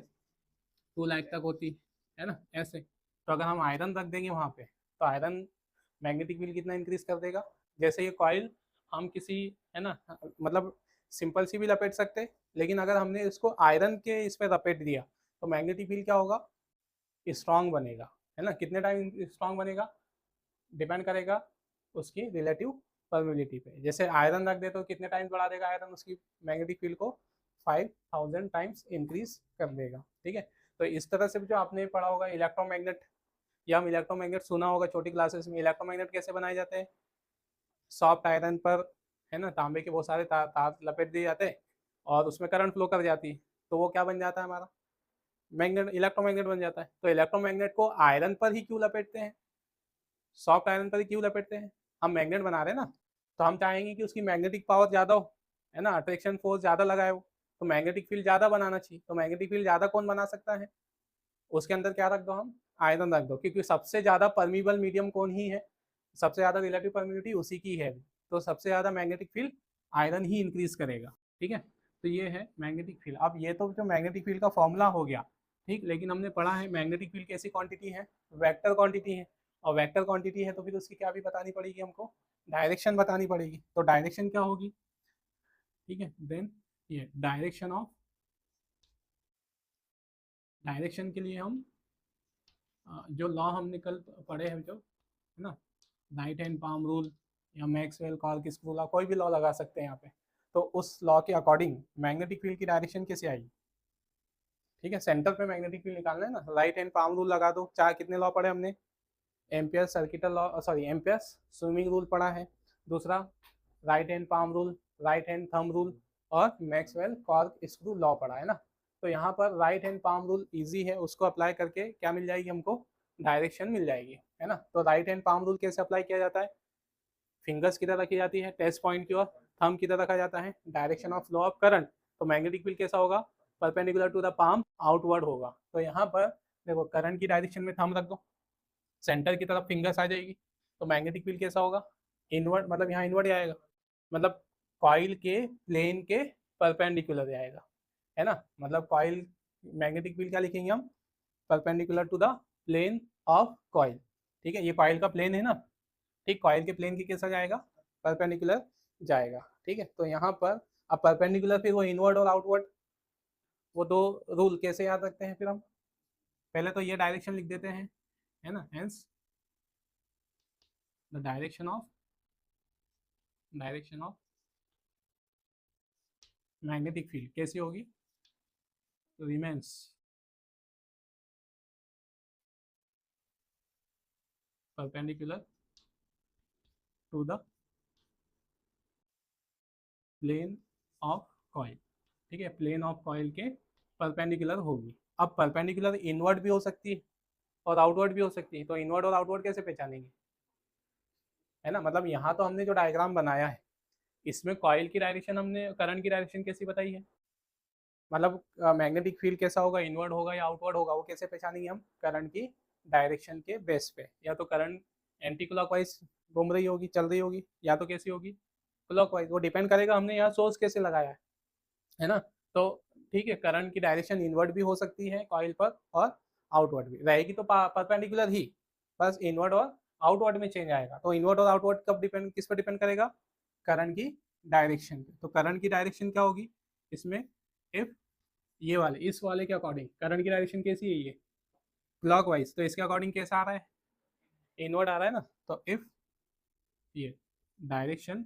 2 लाख तक होती है ना, ऐसे। तो अगर हम आयरन रख देंगे वहाँ पे, तो आयरन मैग्नेटिक फील्ड कितना इंक्रीज कर देगा। जैसे ये कॉइल हम किसी, है ना, मतलब सिंपल सी भी लपेट सकते, लेकिन अगर हमने इसको आयरन के इस पर लपेट दिया तो मैग्नेटिक फील्ड क्या होगा, स्ट्रांग बनेगा, है ना। कितने टाइम स्ट्रांग बनेगा, डिपेंड करेगा उसकी रिलेटिव परमिबिलिटी पे। जैसे आयरन रख दे तो कितने टाइम्स बढ़ा देगा आयरन उसकी मैग्नेटिक फील्ड को, 5000 टाइम्स इंक्रीज कर देगा, ठीक है। तो इस तरह से जो आपने पढ़ा होगा इलेक्ट्रोमैग्नेट, या हम इलेक्ट्रोमैग्नेट सुना होगा छोटी क्लासेस में। इलेक्ट्रोमैग्नेट कैसे बनाए जाते हैं, सॉफ्ट आयरन पर, है ना, तांबे के बहुत सारे तार लपेट दिए जाते हैं और उसमें करंट फ्लो कर जाती है, तो वो क्या बन जाता है हमारा, मैग्नेट, इलेक्ट्रोमैग्नेट बन जाता है। तो इलेक्ट्रोमैग्नेट को आयरन पर ही क्यों लपेटते हैं, सॉफ्ट आयरन पर ही क्यों लपेटते हैं, हम मैग्नेट बना रहे हैं ना, तो हम चाहेंगे कि उसकी मैग्नेटिक पावर ज़्यादा हो, है ना, अट्रैक्शन फोर्स ज़्यादा लगाए हो, तो मैग्नेटिक फील्ड ज़्यादा बनाना चाहिए। तो मैग्नेटिक फील्ड ज़्यादा कौन बना सकता है, उसके अंदर क्या रख दो, हम आयरन रख दो, क्योंकि सबसे ज़्यादा परमीबल मीडियम कौन ही है, सबसे ज़्यादा रिलेटिव परमिबिलिटी उसी की है, तो सबसे ज़्यादा मैग्नेटिक फील्ड आयरन ही इंक्रीज करेगा, ठीक है। तो ये है मैग्नेटिक फील्ड। अब ये तो जो मैग्नेटिक फील्ड का फॉर्मूला हो गया, ठीक, लेकिन हमने पढ़ा है मैग्नेटिक फील्ड कैसी क्वांटिटी है, वेक्टर क्वांटिटी है। और वेक्टर क्वांटिटी है तो फिर उसकी क्या भी बतानी पड़ेगी हमको, डायरेक्शन बतानी पड़ेगी। तो डायरेक्शन क्या होगी, ठीक है, देन ये डायरेक्शन ऑफ, डायरेक्शन के लिए हम जो लॉ हमने कल पढ़े हैं जो, है ना, राइट हैंड पाम रूल या मैक्सवेल कॉर्क स्क्रू लॉ, कोई भी लॉ लगा सकते हैं यहाँ पे। तो उस लॉ के अकॉर्डिंग मैग्नेटिक फील्ड की डायरेक्शन कैसे आएगी, ठीक है, सेंटर पे मैग्नेटिक फील्ड निकालना है ना, राइट हैंड पाम रूल लगा दो। चार कितने लॉ पढ़े हमने, ampere circuital law, sorry ampere swimming rule पढ़ा है, दूसरा right hand palm rule, right hand thumb rule, और मैक्सवेल कॉर्क स्क्रू लॉ पढ़ा है ना। तो यहाँ पर right hand palm rule easy है, उसको अप्लाई करके क्या मिल जाएगी हमको, डायरेक्शन मिल जाएगी, है ना। तो राइट हैंड पाम रूल कैसे अप्लाई किया जाता है, फिंगर्स किधर रखी जाती है, टेस्ट पॉइंट की ओर, थंब किधर रखा जाता है, direction of flow of current. तो मैग्नेटिक फील्ड कैसा होगा, perpendicular to the palm, outward होगा। तो यहाँ पर देखो करंट की डायरेक्शन में थंब रख दो, सेंटर की तरफ फिंगर्स आ जाएगी, तो मैग्नेटिक फील्ड कैसा होगा, इनवर्ड, मतलब यहाँ इनवर्ड आएगा, मतलब कॉइल के प्लेन के परपेंडिकुलर आएगा, है ना। मतलब कॉइल, मैग्नेटिक फील्ड क्या लिखेंगे हम, perpendicular to the plane of coil, ठीक है, ये कॉइल का प्लेन है ना, ठीक, कॉइल के प्लेन की कैसा जाएगा, परपेंडिकुलर जाएगा, ठीक है। तो यहाँ पर अब परपेंडिकुलर फिर वो इनवर्ड और आउटवर्ड, वो दो रूल कैसे याद रखते हैं फिर हम, पहले तो ये डायरेक्शन लिख देते हैं, है ना, hence the direction of magnetic field कैसी होगी, remains perpendicular to the plane of coil, ठीक है, प्लेन ऑफ कॉइल के परपेंडिकुलर होगी। अब परपेंडिकुलर इनवर्ड भी हो सकती है और आउटवर्ड भी हो सकती है, तो इनवर्ड और आउटवर्ड कैसे पहचानेंगे, है ना। मतलब यहाँ तो हमने जो डायग्राम बनाया है, इसमें कॉइल की डायरेक्शन हमने करंट की डायरेक्शन कैसी बताई है, मतलब मैग्नेटिक फील्ड कैसा होगा, इनवर्ड होगा या आउटवर्ड होगा, वो कैसे पहचानेंगे हम, करंट की डायरेक्शन के बेस पे। या तो करंट एंटी क्लॉकवाइज घूम रही होगी, चल रही होगी, या तो कैसी होगी, क्लॉकवाइज, वो डिपेंड करेगा हमने यहाँ सोर्स कैसे लगाया है ना। तो ठीक है, करंट की डायरेक्शन इनवर्ड भी हो सकती है कॉइल पर और आउटवर्ड भी रहेगी, तो परपेंडिकुलर ही, बस इनवर्ड और आउटवर्ड में चेंज आएगा। तो इनवर्ड और आउटवर्ड कब डिपेंड, किस पर डिपेंड करेगा, करंट की डायरेक्शन पे। तो करंट की डायरेक्शन क्या होगी इसमें, इफ ये वाले, इस वाले के अकॉर्डिंग करंट की डायरेक्शन कैसी है, ये क्लॉकवाइज, तो इसके अकॉर्डिंग कैसा आ रहा है, इनवर्ड आ रहा है ना। तो इफ ये डायरेक्शन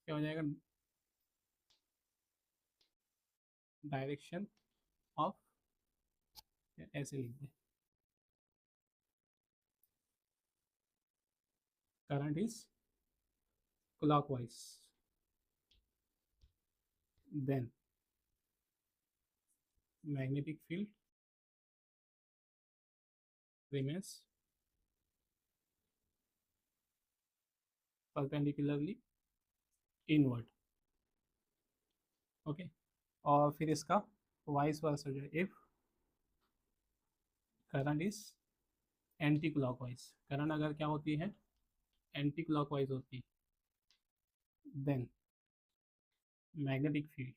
क्या हो जाएगा, डायरेक्शन ऑफ, ऐसे लिख दे, current is clockwise, then magnetic field remains perpendicularly inward, okay. और फिर इसका वाइस वर्सा जो है, if current is anticlockwise, current अगर क्या होती है, एंटी क्लॉकवाइज होती है, then magnetic field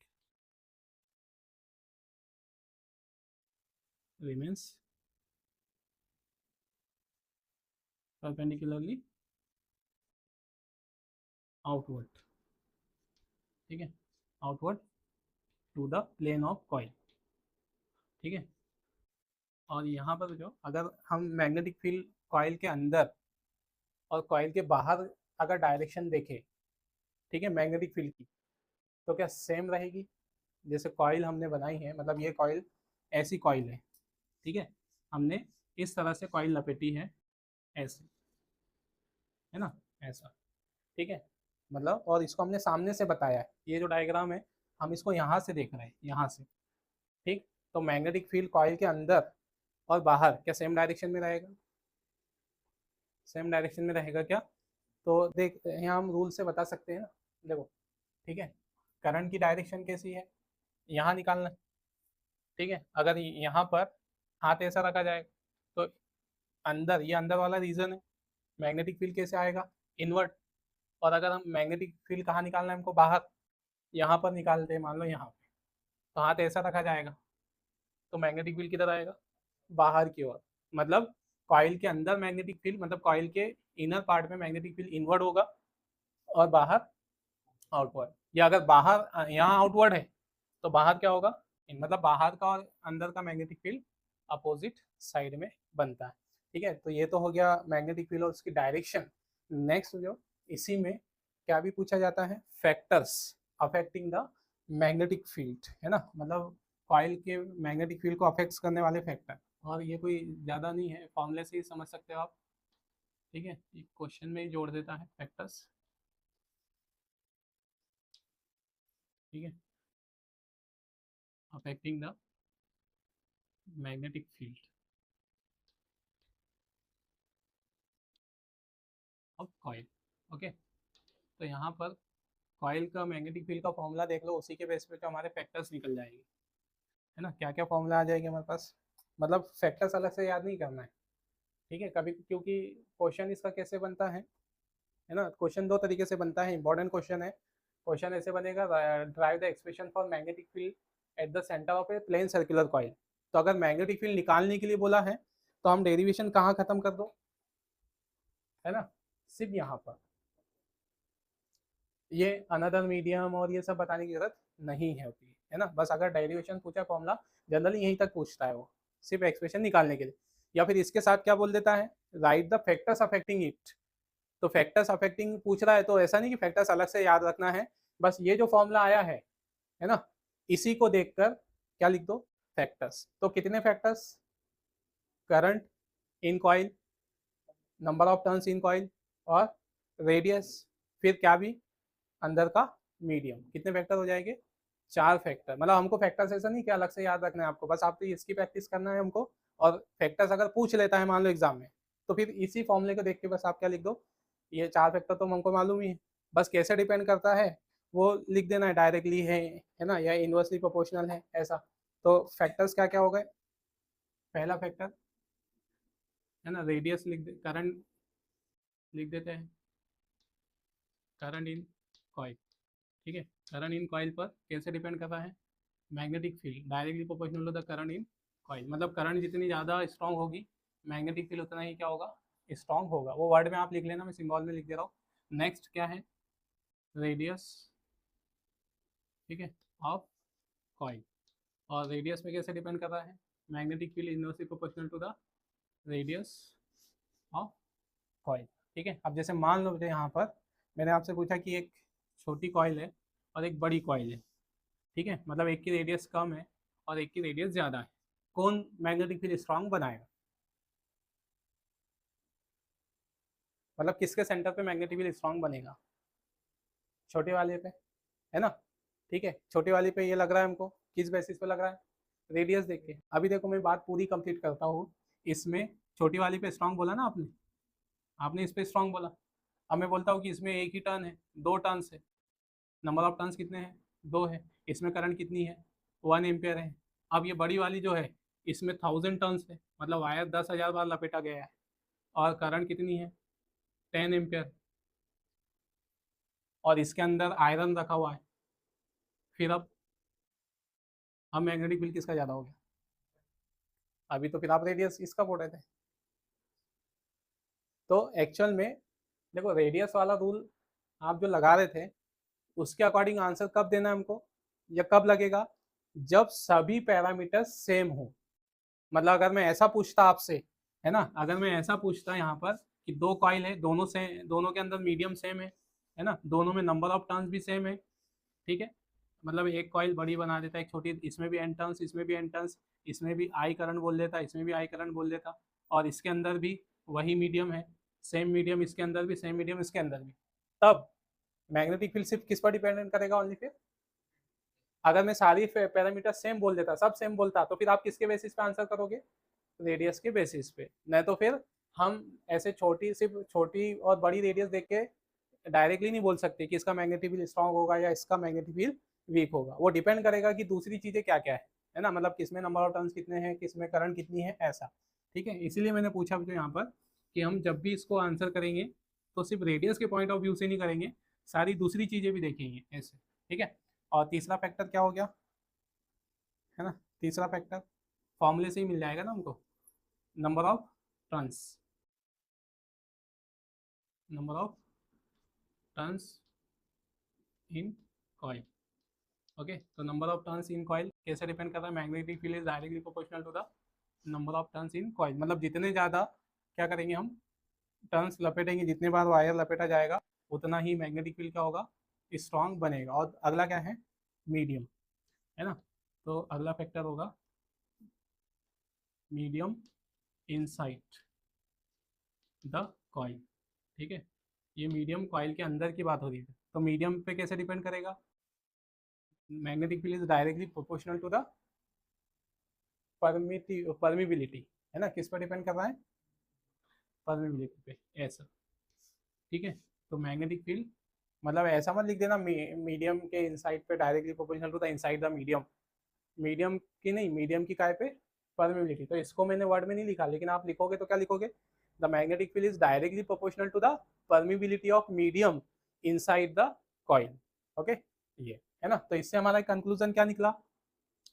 remains perpendicularly outward, ठीक है, outward to the plane of coil, ठीक है। और यहाँ पर जो अगर हम मैग्नेटिक फील्ड कॉइल के अंदर और कॉइल के बाहर अगर डायरेक्शन देखें, ठीक है, मैग्नेटिक फील्ड की, तो क्या सेम रहेगी? जैसे कॉइल हमने बनाई है, मतलब ये कॉइल ऐसी कॉइल है, ठीक है, हमने इस तरह से कॉइल लपेटी है, ऐसे, है ना, ऐसा, ठीक है, मतलब, और इसको हमने सामने से बताया है, ये जो डायग्राम है हम इसको यहाँ से देख रहे हैं, यहाँ से, ठीक। तो मैग्नेटिक फील्ड कॉइल के अंदर और बाहर क्या सेम डायरेक्शन में रहेगा? सेम डायरेक्शन में रहेगा क्या? तो देख, यहाँ हम रूल से बता सकते हैं ना, देखो, ठीक है, करंट की डायरेक्शन कैसी है, यहाँ निकालना, ठीक है। अगर यहाँ पर हाथ ऐसा रखा जाएगा तो अंदर, ये अंदर वाला रीजन है, मैग्नेटिक फील्ड कैसे आएगा? इनवर्ट। और अगर हम मैग्नेटिक फील्ड कहाँ निकालना है हमको? बाहर, यहाँ पर निकालते हैं, मान लो यहाँ पे, तो हाथ ऐसा रखा जाएगा तो मैग्नेटिक फील्ड किधर आएगा? बाहर की ओर। मतलब कॉइल के अंदर मैग्नेटिक फील्ड, मतलब कॉइल के इनर पार्ट में मैग्नेटिक फील्ड इनवर्ड होगा और बाहर आउटवर्ड। या अगर बाहर यहाँ आउटवर्ड है तो बाहर क्या होगा? मतलब बाहर का और अंदर का मैग्नेटिक फील्ड अपोजिट साइड में बनता है, ठीक है। तो ये तो हो गया मैग्नेटिक फील्ड और उसकी डायरेक्शन। नेक्स्ट जो इसी में क्या भी पूछा जाता है, factors affecting the magnetic field, है ना, मतलब कॉइल के मैग्नेटिक फील्ड को अफेक्ट करने वाले फैक्टर। और ये कोई ज़्यादा नहीं है, फॉर्मूले से ही समझ सकते हो आप, ठीक है, क्वेश्चन में ही जोड़ देता है फैक्टर्स, ठीक है, affecting the magnetic field of coil. Okay, तो यहाँ पर कॉइल का मैग्नेटिक फील्ड का फॉर्मूला देख लो, उसी के बेस पे तो हमारे फैक्टर्स निकल जाएंगे, है ना। क्या क्या फॉर्मूला आ जाएगी हमारे पास, मतलब फैक्टर्स अलग से याद नहीं करना है, ठीक है, कभी, क्योंकि क्वेश्चन इसका कैसे बनता है ना, क्वेश्चन दो तरीके से बनता है, इंपॉर्टेंट क्वेश्चन है। क्वेश्चन ऐसे बनेगा, derive the expression for magnetic field at the centre of a plane circular coil. तो अगर मैग्नेटिक फील्ड निकालने के लिए बोला है तो हम डेरिवेशन कहाँ खत्म कर दो, है ना, सिर्फ यहाँ पर, ये अनदर मीडियम और ये सब बताने की जरूरत नहीं है होती है ना। बस अगर डेरिवेशन पूछा फॉर्मूला जनरली यहीं तक पूछता है वो, सिर्फ एक्सप्रेशन निकालने के लिए। या फिर इसके साथ क्या बोल देता है, right the factors affecting it. तो फैक्टर्स अफेक्टिंग पूछ रहा है तो ऐसा नहीं कि फैक्टर्स अलग से याद रखना है, बस ये जो फॉर्मूला आया है ना, इसी को देखकर क्या लिख दो, फैक्टर्स। तो कितने factors, current in coil, number of turns in coil, और रेडियस, फिर क्या भी अंदर का मीडियम, कितने फैक्टर हो जाएंगे, 4 फैक्टर। मतलब हमको फैक्टर्स ऐसा नहीं कि अलग से याद रखना है आपको, बस आपको इसकी प्रैक्टिस करना है हमको। और फैक्टर्स अगर पूछ लेता है मान लो एग्जाम में, तो फिर इसी फॉर्मूले को देख के बस आप क्या लिख दो, ये 4 फैक्टर तो हमको मालूम ही है, बस कैसे डिपेंड करता है वो लिख देना है, डायरेक्टली है ना, या इनवर्सली प्रोपोर्शनल है, ऐसा। तो फैक्टर्स क्या क्या हो गए, पहला फैक्टर है ना, रेडियस लिख दे, करंट लिख देते हैं, करंट इन कॉइल, ठीक है। करंट इन कॉइल पर कैसे डिपेंड कर रहा है, magnetic field directly proportional to the current in coil. मतलब करंट जितनी ज़्यादा स्ट्रॉन्ग होगी मैग्नेटिक फील्ड उतना ही क्या होगा, स्ट्रॉन्ग होगा। वो वर्ड में आप लिख लेना, मैं सिंबल में लिख दे रहा हूँ। नेक्स्ट क्या है, रेडियस, ठीक है, ऑफ कॉइल। और रेडियस में कैसे डिपेंड कर रहा है, magnetic field inversely proportional to the radius of coil, ठीक है। अब जैसे मान लो मुझे यहाँ पर मैंने आपसे पूछा कि एक छोटी कॉइल है और एक बड़ी कॉइल है, ठीक है, मतलब एक की रेडियस कम है और एक की रेडियस ज़्यादा है, कौन मैग्नेटिक फील्ड स्ट्रॉन्ग बनाएगा, मतलब किसके सेंटर पे मैग्नेटिक फील्ड स्ट्रॉन्ग बनेगा, छोटे वाले पे, है ना, ठीक है। छोटे वाले पे ये लग रहा है हमको, किस बेसिस पे लग रहा है, रेडियस देख के। अभी देखो मैं बात पूरी कंप्लीट करता हूँ, इसमें छोटी वाली पे स्ट्रॉन्ग बोला ना आपने, आपने इस पे स्ट्रॉन्ग बोला। अब मैं बोलता हूँ कि इसमें एक ही टर्न है, 2 टर्न्स है, नंबर ऑफ टर्न्स कितने हैं, 2 है। इसमें करंट कितनी है, 1 एम्पियर है। अब ये बड़ी वाली जो है इसमें 1000 टर्न्स है, मतलब वायर 10,000 बार लपेटा गया है, और करंट कितनी है 10 एम्पियर, और इसके अंदर आयरन रखा हुआ है। फिर अब मैग्नेटिक फील्ड किसका ज़्यादा हो गया? अभी तो फिर आप रेडियस इसका बोल रहे थे। तो एक्चुअल में देखो, रेडियस वाला रूल आप जो लगा रहे थे उसके अकॉर्डिंग आंसर कब देना है हमको, या कब लगेगा, जब सभी पैरामीटर सेम हो। मतलब अगर मैं ऐसा पूछता आपसे, है ना, अगर मैं ऐसा पूछता यहाँ पर कि 2 कॉइल है, दोनों से, दोनों के अंदर मीडियम सेम है ना, दोनों में नंबर ऑफ टर्न्स भी सेम है, ठीक है, मतलब एक कॉइल बड़ी बना देता है, एक छोटी, इसमें भी एन टर्न्स, इसमें भी एन टर्न्स, इसमें भी आई करंट बोल देता, इसमें भी आई करंट बोल देता, और इसके अंदर भी वही मीडियम है, सेम मीडियम इसके अंदर भी, सेम मीडियम इसके अंदर भी, तब मैग्नेटिक फील्ड सिर्फ किस पर डिपेंडेंट करेगा, ओनली फिर अगर मैं सारी पैरामीटर सेम बोल देता, सब सेम बोलता, तो फिर आप किसके बेसिस पे आंसर करोगे, रेडियस के बेसिस पे। नहीं तो फिर हम ऐसे छोटी, सिर्फ छोटी और बड़ी रेडियस देख के डायरेक्टली नहीं बोल सकते कि इसका मैग्नेटिक फील्ड स्ट्रॉन्ग होगा या इसका मैग्नेटिक फील्ड वीक होगा। वो डिपेंड करेगा कि दूसरी चीजें क्या क्या है ना, मतलब किसमें नंबर ऑफ टर्न्स कितने हैं, किसमें करंट कितनी है, ऐसा, ठीक है। इसीलिए मैंने पूछा जो यहाँ पर कि हम जब भी इसको आंसर करेंगे तो सिर्फ रेडियस के पॉइंट ऑफ व्यू से नहीं करेंगे, सारी दूसरी चीजें भी देखेंगे ऐसे, ठीक है। और तीसरा फैक्टर क्या हो गया, है ना, तीसरा फैक्टर फॉर्मूले से ही मिल जाएगा ना हमको, number of turns, number of turns in coil. Okay, तो number of turns in coil कैसे डिपेंड कर रहा है, magnetic field is directly proportional to the number of turns in coil, मतलब जितने ज़्यादा क्या करेंगे हम, टर्न्स लपेटेंगे, जितने बार वायर लपेटा जाएगा उतना ही मैग्नेटिक फील्ड क्या होगा, स्ट्रॉन्ग बनेगा। और अगला क्या है, मीडियम, है ना, तो अगला फैक्टर होगा मीडियम इनसाइड द कॉइल, ठीक है। ये मीडियम कॉइल के अंदर की बात हो रही है, तो मीडियम पे कैसे डिपेंड करेगा, magnetic field is directly proportional to the permeability, है ना, किस पर डिपेंड कर रहा है, परमिबिलिटी पे, ऐसा, ठीक है। तो मैग्नेटिक फील्ड मतलब ऐसा मत लिख देना मीडियम के इनसाइड पे directly proportional to the inside the medium, medium की नहीं, मीडियम की काय पे, परमिबिलिटी। तो इसको मैंने वर्ड में नहीं लिखा, लेकिन आप लिखोगे तो क्या लिखोगे, the magnetic field is directly proportional to the permeability of medium inside the coil. Okay, ये है ना, तो इससे हमारा कंक्लूजन क्या निकला,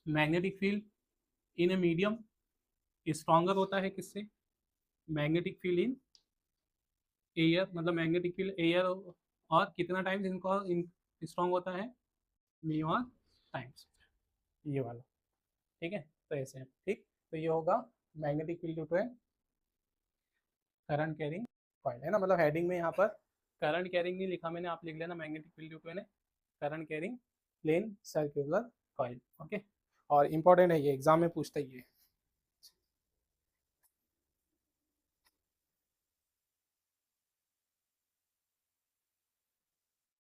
magnetic field in a medium stronger होता है किससे, मैग्नेटिक फील्ड इन एयर, मतलब मैग्नेटिक फील्ड एयर, और कितना टाइम्स इनको स्ट्रॉन्ग होता है, म्यू आर टाइम्स, ये वाला, ठीक है। तो ऐसे है, ठीक, तो ये होगा magnetic field due to a current carrying coil, है ना, मतलब हेडिंग में यहाँ पर करंट कैरिंग नहीं लिखा मैंने, आप लिख लेना magnetic field due to a current carrying plane circular coil. Okay, और इम्पॉर्टेंट है ये, एग्जाम में पूछता ही है।